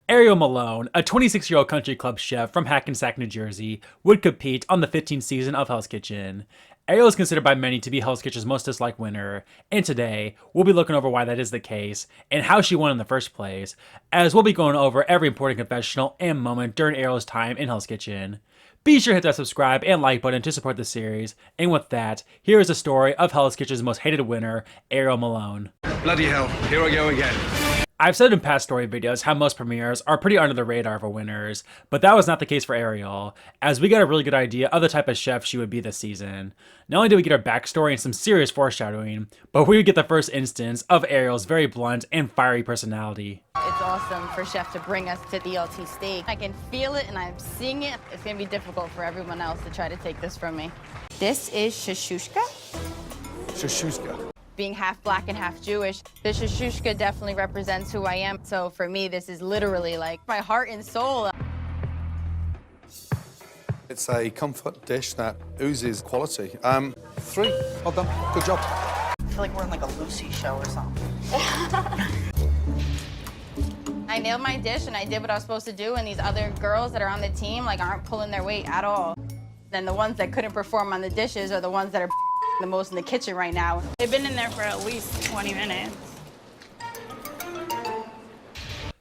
Ariel Malone, a 26-year-old country club chef from Hackensack, New Jersey, would compete on the 15th season of Hell's Kitchen. Ariel is considered by many to be Hell's Kitchen's most disliked winner, and today, we'll be looking over why that is the case, and how she won in the first place, as we'll be going over every important confessional and moment during Ariel's time in Hell's Kitchen. Be sure to hit that subscribe and like button to support the series, and with that, here is the story of Hell's Kitchen's most hated winner, Ariel Malone. Bloody hell, here I go again. I've said in past story videos how most premieres are pretty under the radar for winners, but that was not the case for Ariel, as we got a really good idea of the type of chef she would be this season. Not only did we get her backstory and some serious foreshadowing, but we would get the first instance of Ariel's very blunt and fiery personality. It's awesome for Chef to bring us to the LT steak. I can feel it and I'm seeing it. It's gonna be difficult for everyone else to try to take this from me. This is shashushka. Shashushka. Being half black and half Jewish, the shashushka definitely represents who I am. So for me, this is literally like my heart and soul. It's a comfort dish that oozes quality. 3, well done, good job. I feel like we're in like a Lucy show or something. I nailed my dish and I did what I was supposed to do, and these other girls that are on the team like aren't pulling their weight at all. Then the ones that couldn't perform on the dishes are the ones that are the most in the kitchen right now. They've been in there for at least 20 minutes.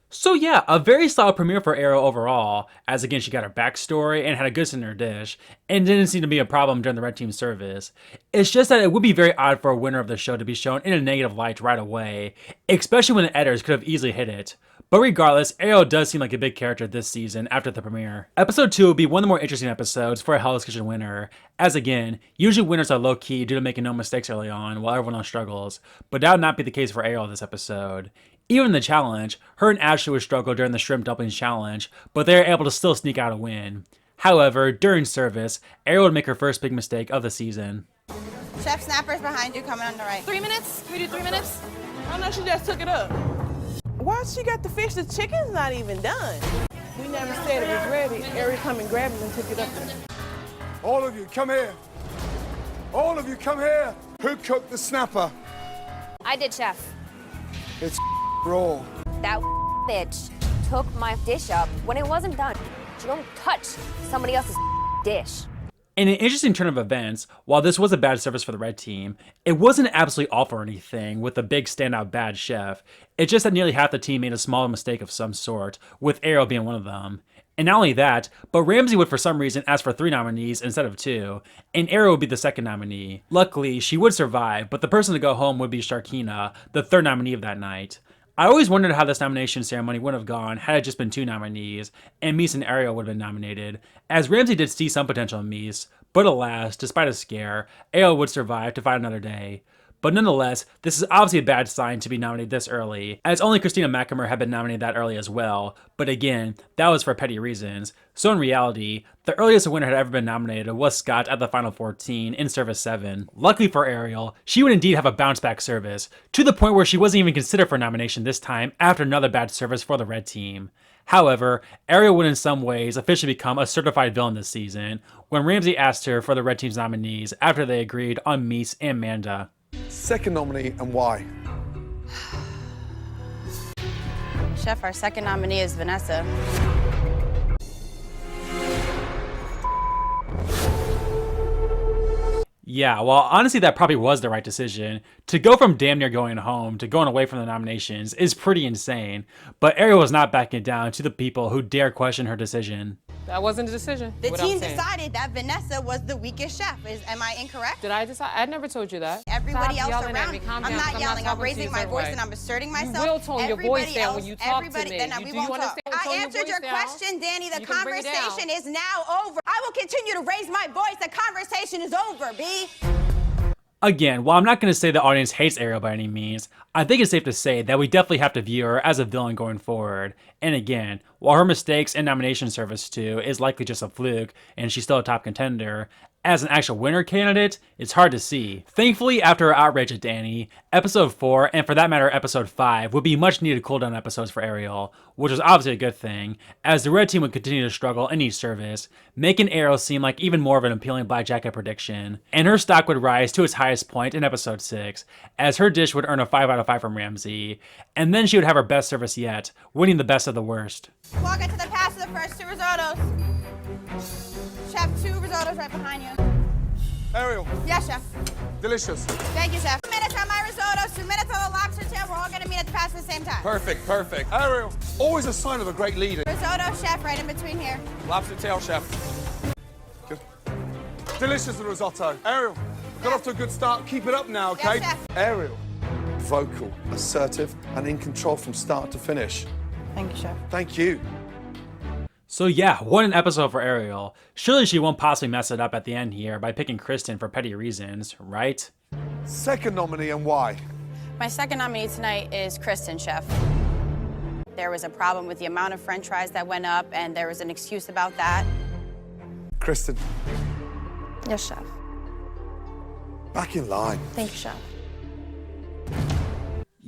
So yeah, a very solid premiere for Ariel overall, as again she got her backstory and had a good in her dish, and didn't seem to be a problem during the red team service. It's just that it would be very odd for a winner of the show to be shown in a negative light right away, especially when the editors could have easily hit it. But regardless, Ariel does seem like a big character this season after the premiere. Episode 2 will be one of the more interesting episodes for a Hell's Kitchen winner, as again, usually winners are low-key due to making no mistakes early on while everyone else struggles, but that would not be the case for Ariel this episode. Even in the challenge, her and Ashley would struggle during the shrimp dumplings challenge, but they were able to still sneak out a win. However, during service, Ariel would make her first big mistake of the season. Chef Snapper's behind you, coming on the right. 3 minutes? Can we do 3 minutes? Oh no, she just took it up. Why she got the fish? The chicken's not even done. We never said it was ready. Ariel come and grabbed it and took it up. All of you, come here. All of you, come here. Who cooked the snapper? I did, chef. It's raw. That bitch took my dish up when it wasn't done. You don't touch somebody else's dish. In an interesting turn of events, while this was a bad service for the red team, it wasn't absolutely awful or anything with a big standout bad chef. It's just that nearly half the team made a small mistake of some sort, with Ariel being one of them. And not only that, but Ramsay would for some reason ask for 3 nominees instead of 2, and Ariel would be the second nominee. Luckily, she would survive, but the person to go home would be Sharkina, the third nominee of that night. I always wondered how this nomination ceremony would have gone had it just been 2 nominees, and Mies and Ariel would have been nominated, as Ramsay did see some potential in Mies, but alas, despite a scare, Ariel would survive to fight another day. But nonetheless, this is obviously a bad sign to be nominated this early, as only Christina McAmer had been nominated that early as well, but again, that was for petty reasons. So in reality, the earliest a winner had ever been nominated was Scott at the final 14 in service 7. Luckily for Ariel, she would indeed have a bounce back service, to the point where she wasn't even considered for nomination this time after another bad service for the red team. However, Ariel would in some ways officially become a certified villain this season, when Ramsay asked her for the red team's nominees after they agreed on Mies and Manda. Second nominee and why? Chef, our second nominee is Vanessa. Yeah, well, honestly, that probably was the right decision. To go from damn near going home to going away from the nominations is pretty insane, but Ariel was not backing down to the people who dare question her decision. That wasn't a decision. The team decided that Vanessa was the weakest chef. Am I incorrect? Did I decide? I never told you that. Everybody Stop else yelling around at me. Calm I'm down. not yelling. I'm talking to raising you my certain voice way. and I'm asserting myself. You will tone your voice down when you talk to me. Then we Do you won't talk. understand? Tone I your answered your voice down. question, Danny. The You can bring it down. conversation is now over. I will continue to raise my voice. The conversation is over, B. Again, while I'm not going to say the audience hates Ariel by any means, I think it's safe to say that we definitely have to view her as a villain going forward. And again, while her mistakes and nomination service too is likely just a fluke and she's still a top contender, as an actual winner candidate, it's hard to see. Thankfully, after her outrage at Danny, episode 4, and for that matter episode 5, would be much needed cooldown episodes for Ariel, which was obviously a good thing, as the red team would continue to struggle in each service, making Ariel seem like even more of an appealing Black Jacket prediction. And her stock would rise to its highest point in episode 6, as her dish would earn a 5 out of 5 from Ramsay, and then she would have her best service yet, winning the best of the worst. Walk into the pass of the first 2 risottos. Chef, 2 risottos right behind you. Ariel, Yes, chef. delicious. Thank you, chef. 2 minutes on my risottos, 2 minutes on the lobster tail. We're all gonna meet at the pass at the same time. Perfect, perfect. Ariel, always a sign of a great leader. Risotto, chef, right in between here. Lobster tail, chef. Good. Delicious, the risotto. Ariel, got off to a good start. Keep it up now, okay? Yes, chef. Ariel, vocal, assertive, and in control from start to finish. Thank you, chef. Thank you. So yeah, what an episode for Ariel. Surely she won't possibly mess it up at the end here by picking Kristen for petty reasons, right? Second nominee and why? My second nominee tonight is Kristen, chef. There was a problem with the amount of french fries that went up, and there was an excuse about that. Kristen, Yes, chef. back in line. Thank you, chef.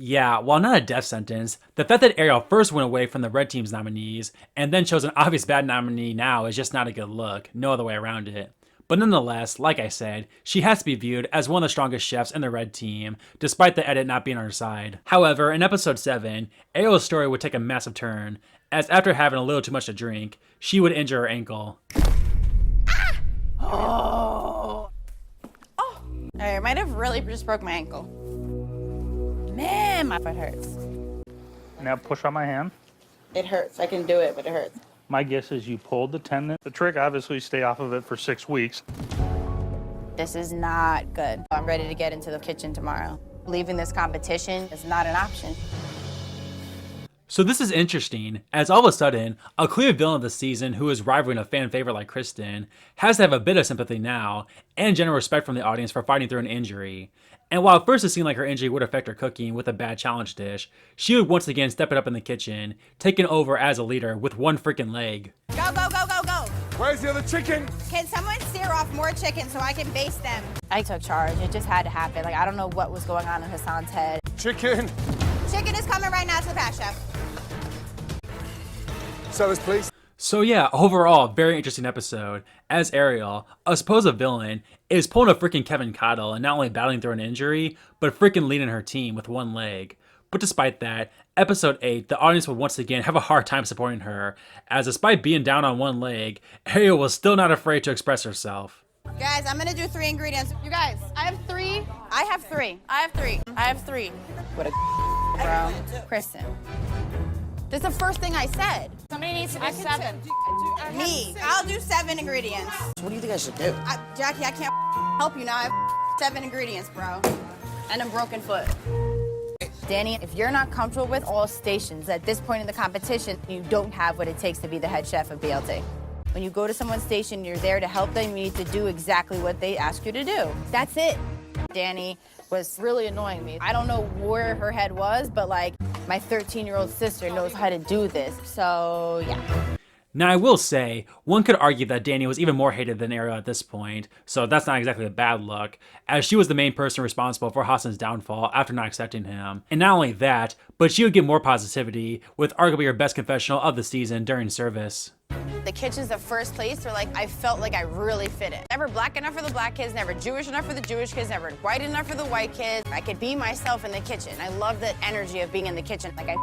Yeah, while not a death sentence, the fact that Ariel first went away from the red team's nominees and then chose an obvious bad nominee now is just not a good look. No other way around it. But nonetheless, like I said, she has to be viewed as one of the strongest chefs in the red team, despite the edit not being on her side. However, in episode 7, Ariel's story would take a massive turn, as after having a little too much to drink, she would injure her ankle. I might have really just broke my ankle. Man, my foot hurts. Now push on my hand. It hurts. I can do it, but it hurts. My guess is you pulled the tendon. The trick, obviously, stay off of it for 6 weeks. This is not good. I'm ready to get into the kitchen tomorrow. Leaving this competition is not an option. So this is interesting, as all of a sudden, a clear villain of the season who is rivaling a fan favorite like Kristen has to have a bit of sympathy now, and general respect from the audience for fighting through an injury. And while at first it seemed like her injury would affect her cooking with a bad challenge dish, she would once again step it up in the kitchen, taking over as a leader with one freaking leg. Go, go, go, go, go. Where's the other chicken? Can someone steer off more chicken so I can baste them? I took charge. It just had to happen. Like, I don't know what was going on in Hassan's head. Chicken. Chicken is coming right now to the pass, chef. Service, please. So yeah, overall, very interesting episode, as Ariel, a supposed villain, is pulling a freaking Kevin Cottle and not only battling through an injury, but freaking leading her team with one leg. But despite that, episode 8, the audience would once again have a hard time supporting her, as despite being down on one leg, Ariel was still not afraid to express herself. Guys, I'm gonna do 3 ingredients. You guys, I have 3. I have 3. I have 3. I have 3. What a bro. Kristen. This is the first thing I said. Somebody needs to do 7. Me. I'll do 7 ingredients. What do you think I should do? Jackie, I can't help you now. I have 7 ingredients, bro. And a broken foot. Danny, if you're not comfortable with all stations at this point in the competition, you don't have what it takes to be the head chef of BLT. When you go to someone's station, you're there to help them, you need to do exactly what they ask you to do. That's it. Danny was really annoying me. I don't know where her head was, but like, my 13-year-old sister knows how to do this, so yeah. Now I will say, one could argue that Danny was even more hated than Ariel at this point, so that's not exactly a bad look, as she was the main person responsible for Hassan's downfall after not accepting him. And not only that, but she would get more positivity with arguably her best confessional of the season during service. The kitchen's the first place where like I felt like I really fit in. Never black enough for the black kids, never Jewish enough for the Jewish kids, never white enough for the white kids. I could be myself in the kitchen. I love the energy of being in the kitchen. Like I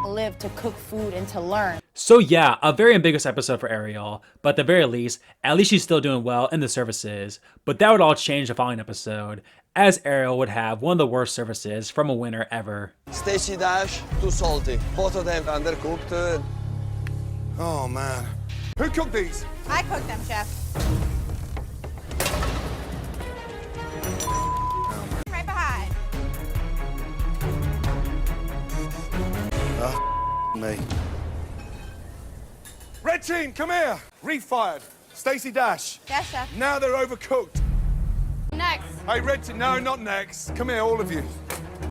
live to cook food and to learn. So yeah, a very ambiguous episode for Ariel, but at the very least, at least she's still doing well in the services. But that would all change the following episode, as Ariel would have one of the worst services from a winner ever. Stacey Dash, too salty. Both of them undercooked. Oh, man. Who cooked these? I cooked them, chef. Right behind. Me. Red team, come here. Refired. Stacey Dash. Yes, chef. Now they're overcooked. Next. Hey, red team, no, not next. Come here, all of you.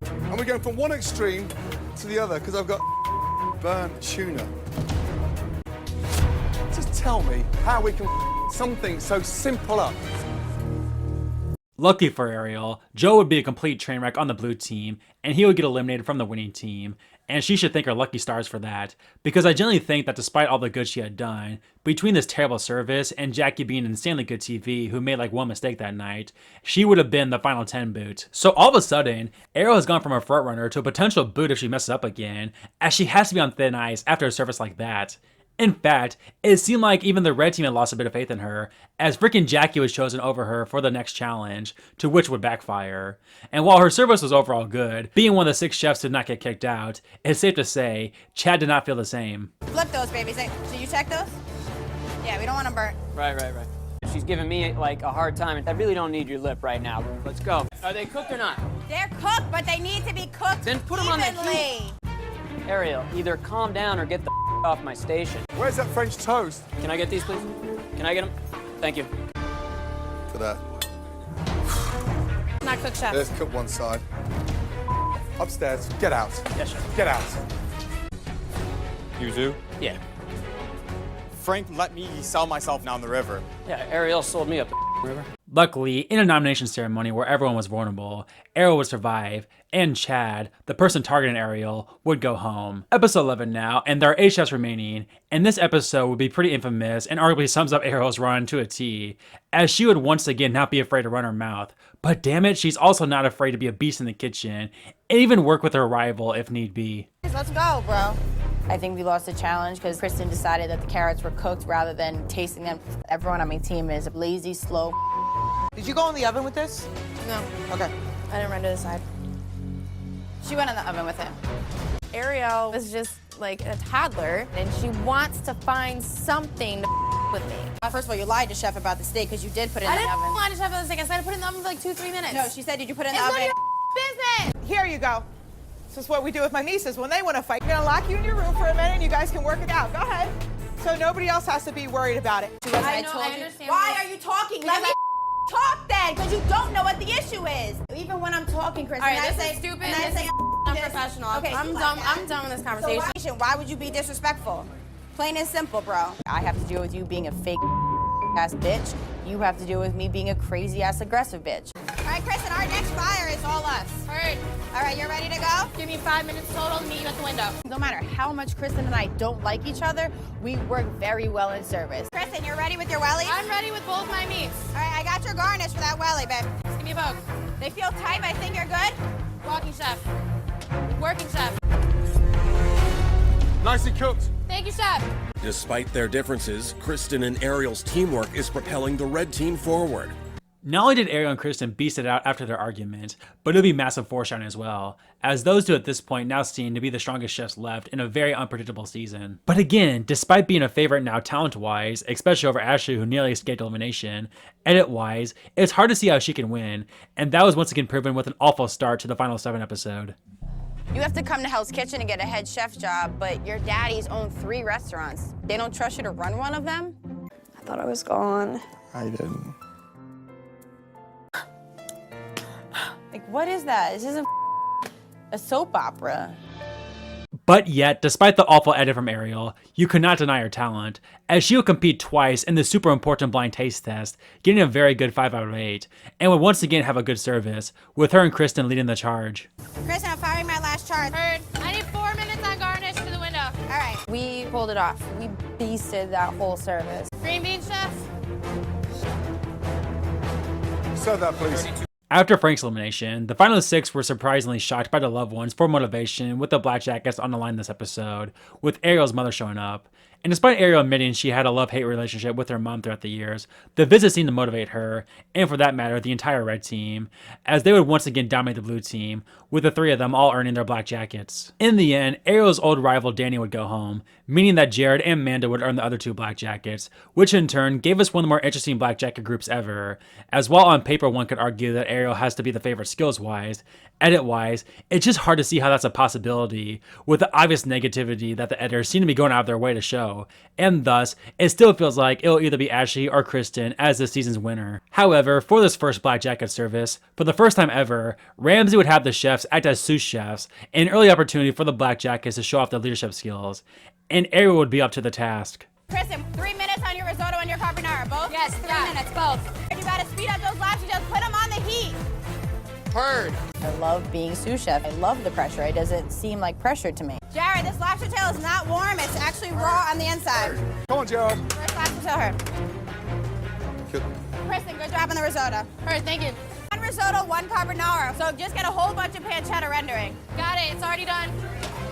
And we're going from one extreme to the other because I've got burnt tuna. Just tell me how we can something so simple up. Lucky for Ariel, Joe would be a complete train wreck on the blue team, and he would get eliminated from the winning team. and she should thank her lucky stars for that, because I genuinely think that despite all the good she had done, between this terrible service and Jackie being insanely good TV who made like one mistake that night, she would have been the final 10 boot. So all of a sudden, Ariel has gone from a frontrunner to a potential boot if she messes up again, as she has to be on thin ice after a service like that. In fact, it seemed like even the red team had lost a bit of faith in her, as freaking Jackie was chosen over her for the next challenge, to which would backfire. And while her service was overall good, being one of the 6 chefs did not get kicked out, it's safe to say, Chad did not feel the same. Flip those, babies. Did you check those? Yeah, we don't want them burnt. Right. She's giving me like a hard time. I really don't need your lip right now. Let's go. Are they cooked or not? They're cooked, but they need to be cooked Then put them on the evenly. heat. Ariel, either calm down or get the off my station. Where's that French toast? Can I get these, please? Can I get them? Thank you. For that. Not cooked, chef. Let's cook one side. Upstairs. Get out. Yes, sir. Get out. You do? Yeah. Frank let me sell myself down the river. Yeah, Ariel sold me up the river. Luckily, in a nomination ceremony where everyone was vulnerable, Ariel would survive, and Chad, the person targeting Ariel, would go home. Episode 11 now, and there are 8 chefs remaining, and this episode would be pretty infamous and arguably sums up Ariel's run to a T, as she would once again not be afraid to run her mouth, but damn it, she's also not afraid to be a beast in the kitchen, and even work with her rival if need be. Let's go, bro. I think we lost the challenge because Kristen decided that the carrots were cooked rather than tasting them. Everyone on my team is lazy, slow. Did you go in the oven with this? No, Okay. I didn't run to the side. She went in the oven with him. Ariel was just like a toddler, and she wants to find something to with me. First of all, you lied to Chef about the steak because you did put it in I the didn't oven. want to chef on the steak. I said I put it in the oven for like 2-3 minutes. No, she said, did you put it in It's the none oven? of your business. Here you go. This is what we do with my nieces. When they want to fight, we're going to lock you in your room for a minute and you guys can work it out. Go ahead. So nobody else has to be worried about it. I know, told I you. understand. Why are you talking? Let me talk then, because you don't know what the issue is. Even when I'm talking, Kristen, All right, I this say is stupid. and I This say is unprofessional. Okay, I'm like done. that. I'm done with this So conversation. why would you be disrespectful? Plain and simple, bro. I have to deal with you being a fake ass bitch. You have to deal with me being a crazy ass aggressive bitch. All right, Kristen, our next fire is all us. Heard. All right, you're ready to go? Give me 5 minutes total to meet you at the window. No matter how much Kristen and I don't like each other, we work very well in service. Kristen, you're ready with your wellies? I'm ready with both my meats. All right, I got your garnish for that welly, babe. Just give me a poke. They feel tight, but I think you're good. Walking chef. Working chef. Nicely cooked. Thank you, chef. Despite their differences, Kristen and Ariel's teamwork is propelling the red team forward. Not only did Ariel and Kristen beast it out after their argument, but it'll be massive foreshadowing as well, as those two at this point now seen to be the strongest chefs left in a very unpredictable season. But again, despite being a favorite now talent-wise, especially over Ashley who nearly escaped elimination, edit-wise, it's hard to see how she can win, and that was once again proven with an awful start to the final 7 episode. You have to come to Hell's Kitchen to get a head chef job, but your daddies own 3 restaurants. They don't trust you to run one of them? I thought I was gone. I didn't. Like, what is that? This isn't a soap opera. But yet, despite the awful edit from Ariel, you could not deny her talent, as she will compete twice in the super important blind taste test, getting a very good 5 out of 8, and would once again have a good service, with her and Kristen leading the charge. Kristen, I'm firing my last charge. Heard. I need 4 minutes on garnish to the window. All right. We pulled it off. We beasted that whole service. Green bean chef. Serve that, please. After Frank's elimination, the final 6 were surprisingly shocked by the loved ones for motivation with the Black Jackets on the line this episode, with Ariel's mother showing up. And despite Ariel admitting she had a love-hate relationship with her mom throughout the years, the visit seemed to motivate her, and for that matter, the entire red team, as they would once again dominate the blue team, with the 3 of them all earning their black jackets. In the end, Ariel's old rival Danny would go home, meaning that Jared and Amanda would earn the other 2 black jackets, which in turn gave us one of the more interesting black jacket groups ever, as while on paper one could argue that Ariel has to be the favorite skills-wise, edit-wise, it's just hard to see how that's a possibility, with the obvious negativity that the editors seem to be going out of their way to show, and thus, it still feels like it'll either be Ashley or Kristen as this season's winner. However, for this first black jacket service, for the first time ever, Ramsay would have the chefs act as sous chefs, an early opportunity for the black jackets to show off their leadership skills, and Ariel would be up to the task. Kristen, 3 minutes on your risotto and your carbonara, both? Yes, 3 minutes, both. If you gotta speed up those laps, you just put them on the heat. Heard. I love being sous chef. I love the pressure. It doesn't seem like pressure to me. Jared, this lobster tail is not warm. It's actually raw on the inside. Come on, Gerald. First lobster tail, her. Good. Kristen, good job on the risotto. Her, thank you. One risotto, one carbonara. So just get a whole bunch of pancetta rendering. Got it. It's already done.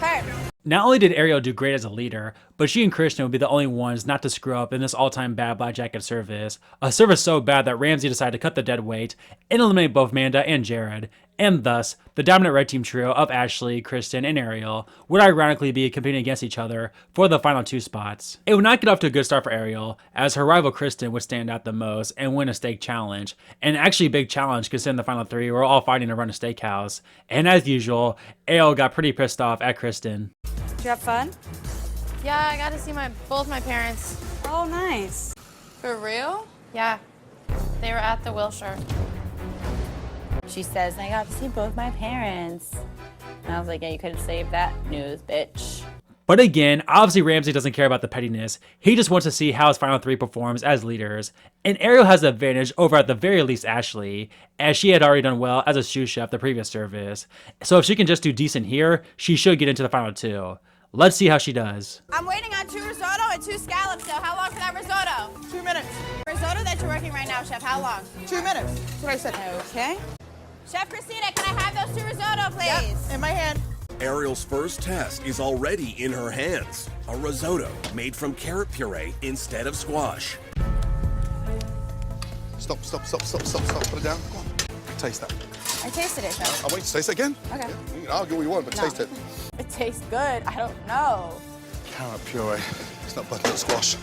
Her. Not only did Ariel do great as a leader, but she and Christian would be the only ones not to screw up in this all-time bad black jacket service. A service so bad that Ramsay decided to cut the dead weight and eliminate both Manda and Jared. And thus, the dominant red team trio of Ashley, Kristen, and Ariel would ironically be competing against each other for the final 2 spots. It would not get off to a good start for Ariel, as her rival Kristen would stand out the most and win a steak challenge. And actually a big challenge considering the final 3 were all fighting to run a steakhouse. And as usual, Ariel got pretty pissed off at Kristen. Did you have fun? Yeah, I got to see both my parents. Oh, nice. For real? Yeah. They were at the Wilshire. She says, I got to see both my parents. And I was like, yeah, you could have saved that news, bitch. But again, obviously Ramsay doesn't care about the pettiness. He just wants to see how his final 3 performs as leaders. And Ariel has the advantage over at the very least Ashley, as she had already done well as a sous chef the previous service. So if she can just do decent here, she should get into the final 2. Let's see how she does. I'm waiting on 2 risotto and 2 scallops still. How long for that risotto? 2 minutes. Risotto that you're working right now, chef, how long? 2 minutes. That's what I said. Okay. Chef Christina, can I have those 2 risotto, please? Yep, in my hand. Ariel's first test is already in her hands. A risotto made from carrot puree instead of squash. Stop. Put it down. Go on. Taste that. I tasted it, chef. I want you to taste it again. Okay. You can argue what you want, but taste it. It tastes good. I don't know. Carrot puree. It's not butternut squash.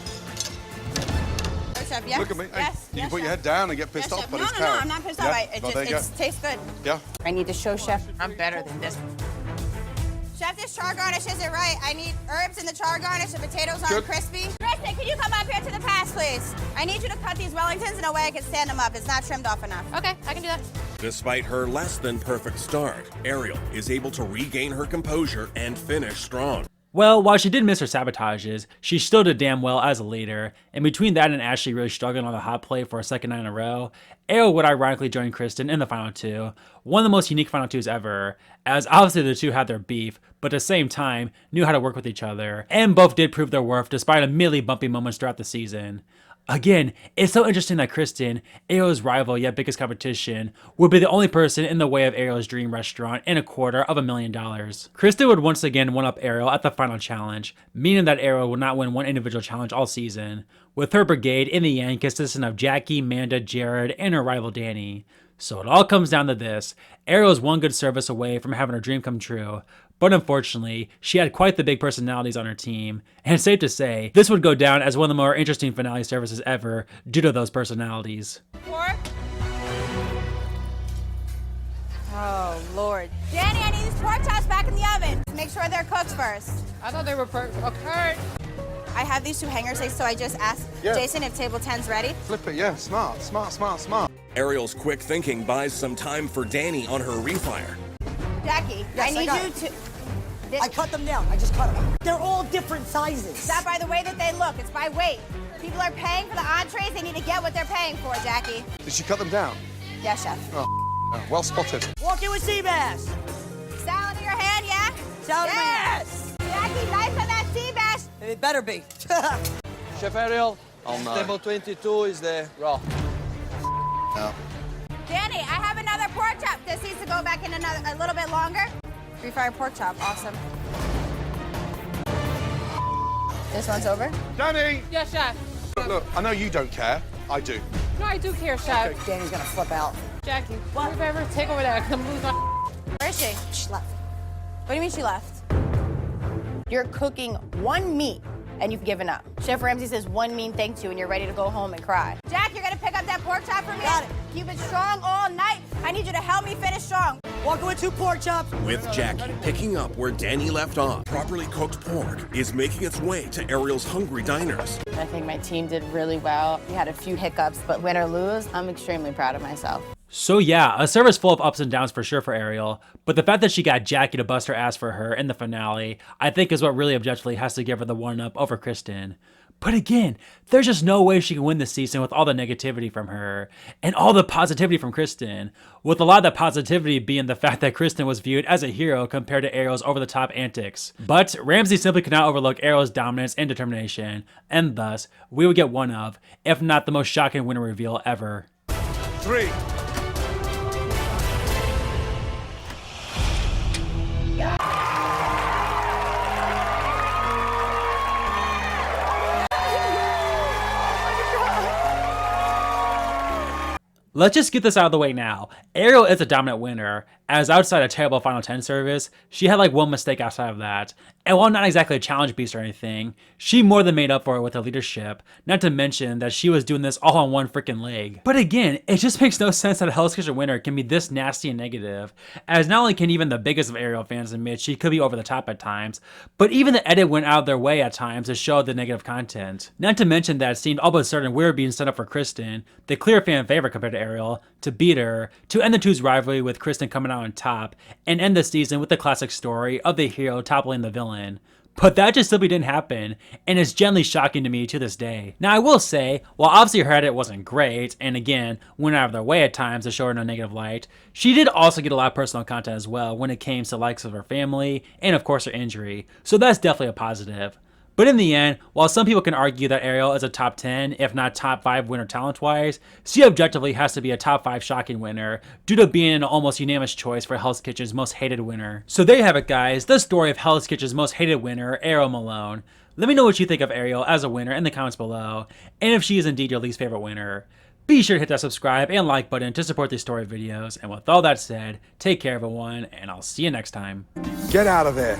Oh, chef, yes. Look at me. Hey, Yes. you yes, can put your chef. head down and get Yes, pissed off, chef. but No, it's no, carrot. no, I'm not pissed Yeah? off. It Well, there you go. tastes good. Yeah. I need to show chef. I'm better than this. Chef, this char garnish isn't right. I need herbs in the char garnish. The potatoes aren't Good. crispy. Kristen, can you come up here to the pass, please? I need you to cut these Wellingtons in a way I can stand them up. It's not trimmed off enough. Okay, I can do that. Despite her less than perfect start, Ariel is able to regain her composure and finish strong. Well, while she did miss her sabotages, she still did damn well as a leader, and between that and Ashley really struggling on the hot plate for a second night in a row, Ariel would ironically join Kristen in the final 2, one of the most unique final 2s ever, as obviously the two had their beef, but at the same time knew how to work with each other, and both did prove their worth despite admittedly bumpy moments throughout the season. Again, it's so interesting that Kristen, Ariel's rival yet biggest competition, would be the only person in the way of Ariel's dream restaurant and $250,000. Kristen would once again one-up Ariel at the final challenge, meaning that Ariel would not win one individual challenge all season, with her brigade in the end consisting of Jackie, Manda, Jared, and her rival Danny. So it all comes down to this. Ariel is one good service away from having her dream come true, but unfortunately, she had quite the big personalities on her team, and it's safe to say, this would go down as one of the more interesting finale services ever due to those personalities. Pork. Oh, Lord. Danny, I need these pork chops back in the oven. Make sure they're cooked first. I thought they were okay. I have these 2 hangers, so I just asked Jason if table 10's ready. Flip it, yeah. Smart. Ariel's quick thinking buys some time for Danny on her refire. Jackie, I need you to... I cut them down. I just cut them. They're all different sizes. It's not by the way that they look. It's by weight. People are paying for the entrees. They need to get what they're paying for, Jackie. Did she cut them down? Yes, chef. Oh, well spotted. Walk in with sea bass. Salad in your hand, yeah? Salad in my hand. Yes! Jackie, nice on that sea bass. It better be. Chef Ariel, Oh, no. table 22 is the raw. No. Danny, I have another pork chop. This needs to go back in a little bit longer. Refried pork chop, awesome. This one's over? Danny! Yes, chef. Look, I know you don't care. I do. No, I do care, chef. Danny's gonna flip out. Jackie, what? Ever take over that? I'm losing my... Where is she? She left. What do you mean she left? You're cooking one meat and you've given up. Chef Ramsay says one mean thing to you and you're ready to go home and cry. Jack, you're gonna pick up that pork chop for me? Got it. Keep it strong all night. I need you to help me finish strong. Walking with 2 pork chops. With Jackie picking up where Danny left off, properly cooked pork is making its way to Ariel's hungry diners. I think my team did really well. We had a few hiccups, but win or lose, I'm extremely proud of myself. So yeah, a service full of ups and downs for sure for Ariel, but the fact that she got Jackie to bust her ass for her in the finale, I think is what really objectively has to give her the 1-up over Kristen. But again, there's just no way she can win this season with all the negativity from her and all the positivity from Kristen, with a lot of that positivity being the fact that Kristen was viewed as a hero compared to Ariel's over-the-top antics. But Ramsay simply could not overlook Ariel's dominance and determination, and thus, we would get one of, if not the most shocking winner reveal ever. 3. Let's just get this out of the way now. Ariel is a dominant winner, as outside a terrible Final 10 service, she had like one mistake outside of that. And while not exactly a challenge beast or anything, she more than made up for it with her leadership, not to mention that she was doing this all on one freaking leg. But again, it just makes no sense that a Hell's Kitchen winner can be this nasty and negative, as not only can even the biggest of Ariel fans admit she could be over the top at times, but even the edit went out of their way at times to show the negative content. Not to mention that it seemed all but certain we were being set up for Kristen, the clear fan favorite compared to Ariel, to beat her, to end the two's rivalry with Kristen coming out on top, and end the season with the classic story of the hero toppling the villain. But that just simply didn't happen, and it's generally shocking to me to this day. Now I will say, while obviously her edit wasn't great, and again, went out of their way at times to show her in a negative light, she did also get a lot of personal content as well when it came to likes of her family, and of course her injury, so that's definitely a positive. But in the end, while some people can argue that Ariel is a top 10, if not top 5 winner talent-wise, she objectively has to be a top 5 shocking winner, due to being an almost unanimous choice for Hell's Kitchen's most hated winner. So there you have it guys, the story of Hell's Kitchen's most hated winner, Ariel Malone. Let me know what you think of Ariel as a winner in the comments below, and if she is indeed your least favorite winner. Be sure to hit that subscribe and like button to support these story videos, and with all that said, take care everyone, and I'll see you next time. Get out of there.